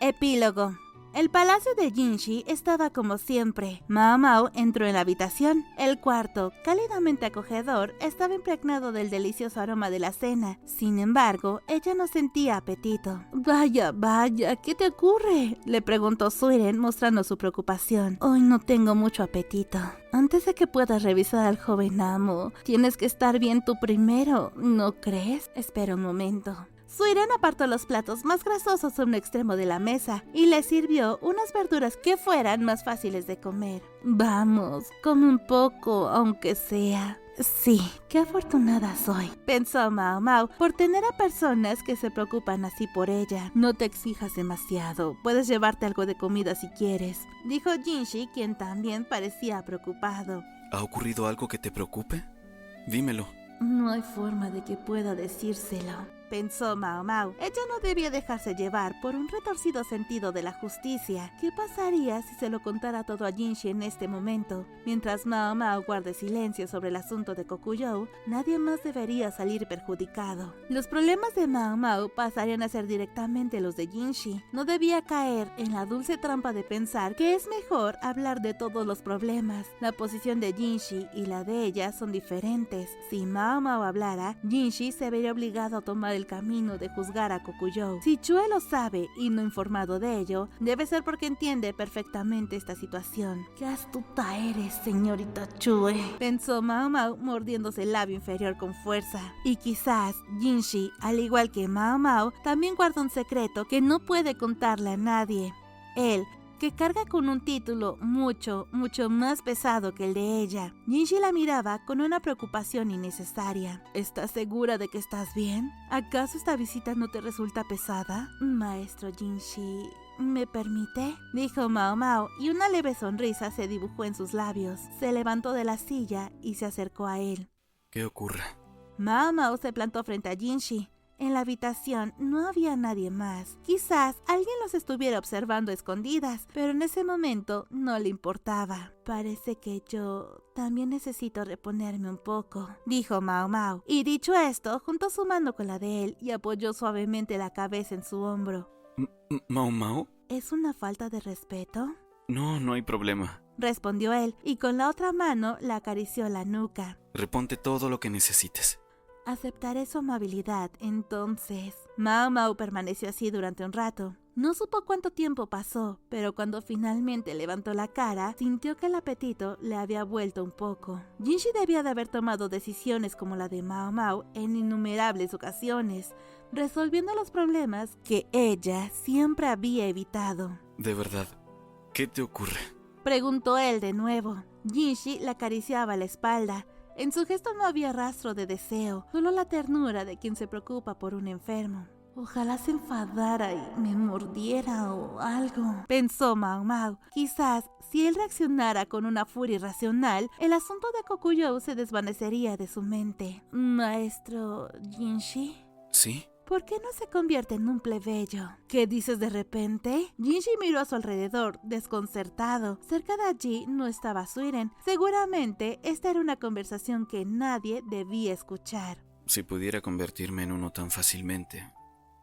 Epílogo. El palacio de Jinshi estaba como siempre. Mao Mao entró en la habitación. El cuarto, cálidamente acogedor, estaba impregnado del delicioso aroma de la cena. Sin embargo, ella no sentía apetito. Vaya, ¿qué te ocurre?, le preguntó Suiren mostrando su preocupación. Hoy no tengo mucho apetito. Antes de que puedas revisar al joven amo, tienes que estar bien tú primero, ¿no crees? Espera un momento. Suiren apartó los platos más grasosos a un extremo de la mesa y le sirvió unas verduras que fueran más fáciles de comer. Vamos, come un poco, aunque sea. Sí, qué afortunada soy, pensó Mao Mao por tener a personas que se preocupan así por ella. No te exijas demasiado, puedes llevarte algo de comida si quieres, dijo Jinshi, quien también parecía preocupado. ¿Ha ocurrido algo que te preocupe? Dímelo. No hay forma de que pueda decírselo, pensó Mao Mao. Ella no debía dejarse llevar por un retorcido sentido de la justicia. ¿Qué pasaría si se lo contara todo a Jinshi en este momento? Mientras Mao Mao guarde silencio sobre el asunto de Kokuyou, nadie más debería salir perjudicado. Los problemas de Mao Mao pasarían a ser directamente los de Jinshi. No debía caer en la dulce trampa de pensar que es mejor hablar de todos los problemas. La posición de Jinshi y la de ella son diferentes. Si Mao Mao hablara, Jinshi se vería obligado a tomar el camino de juzgar a Kokuyou. Si Chue lo sabe y no informado de ello, debe ser porque entiende perfectamente esta situación. ¡Qué astuta eres, señorita Chue!, pensó Mao Mao mordiéndose el labio inferior con fuerza. Y quizás Jinshi, al igual que Mao Mao, también guarda un secreto que no puede contarle a nadie. Él, que carga con un título mucho más pesado que el de ella. Jinshi la miraba con una preocupación innecesaria. ¿Estás segura de que estás bien? ¿Acaso esta visita no te resulta pesada? Maestro Jinshi, ¿me permite?, dijo Mao Mao, y una leve sonrisa se dibujó en sus labios. Se levantó de la silla y se acercó a él. ¿Qué ocurre? Mao Mao se plantó frente a Jinshi. En la habitación no había nadie más. Quizás alguien los estuviera observando a escondidas, pero en ese momento no le importaba. Parece que yo también necesito reponerme un poco, dijo Mao Mao. Y dicho esto, juntó su mano con la de él y apoyó suavemente la cabeza en su hombro. ¿Mao Mao? ¿Es una falta de respeto? No hay problema, respondió él, y con la otra mano le acarició la nuca. Reponte todo lo que necesites. Aceptaré su amabilidad, entonces. Mao Mao permaneció así durante un rato. No supo cuánto tiempo pasó, pero cuando finalmente levantó la cara, sintió que el apetito le había vuelto un poco. Jinshi debía de haber tomado decisiones como la de Mao Mao en innumerables ocasiones, resolviendo los problemas que ella siempre había evitado. De verdad, ¿qué te ocurre?, preguntó él de nuevo. Jinshi le acariciaba la espalda. En su gesto no había rastro de deseo, solo la ternura de quien se preocupa por un enfermo. Ojalá se enfadara y me mordiera o algo, pensó Mao Mao. Quizás, si él reaccionara con una furia irracional, el asunto de Kokuyou se desvanecería de su mente. ¿Maestro Jinshi? ¿Sí? ¿Por qué no se convierte en un plebeyo? ¿Qué dices de repente? Jinshi miró a su alrededor, desconcertado. Cerca de allí no estaba Suiren. Seguramente esta era una conversación que nadie debía escuchar. Si pudiera convertirme en uno tan fácilmente,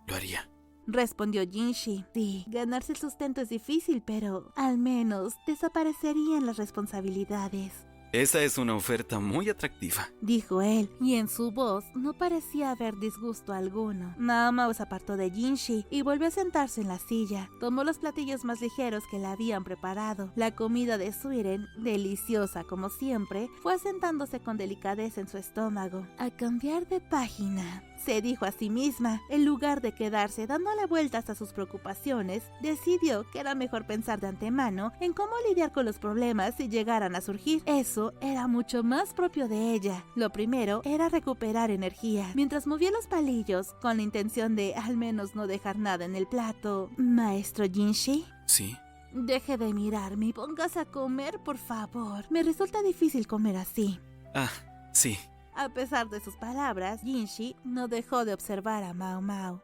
lo haría, respondió Jinshi. Sí, ganarse el sustento es difícil, pero al menos desaparecerían las responsabilidades. Esa es una oferta muy atractiva, dijo él, y en su voz no parecía haber disgusto alguno. Mao Mao se apartó de Jinshi y volvió a sentarse en la silla. Tomó los platillos más ligeros que le habían preparado. La comida de Suiren, deliciosa como siempre, fue asentándose con delicadeza en su estómago. A cambiar de página, se dijo a sí misma. En lugar de quedarse dándole vueltas a sus preocupaciones, decidió que era mejor pensar de antemano en cómo lidiar con los problemas si llegaran a surgir. Eso era mucho más propio de ella. Lo primero era recuperar energía. Mientras movía los palillos, con la intención de al menos no dejar nada en el plato. ¿Maestro Jinshi? ¿Sí? Deje de mirarme y póngase a comer, por favor. Me resulta difícil comer así. Ah, sí. A pesar de sus palabras, Jinshi no dejó de observar a Mao Mao.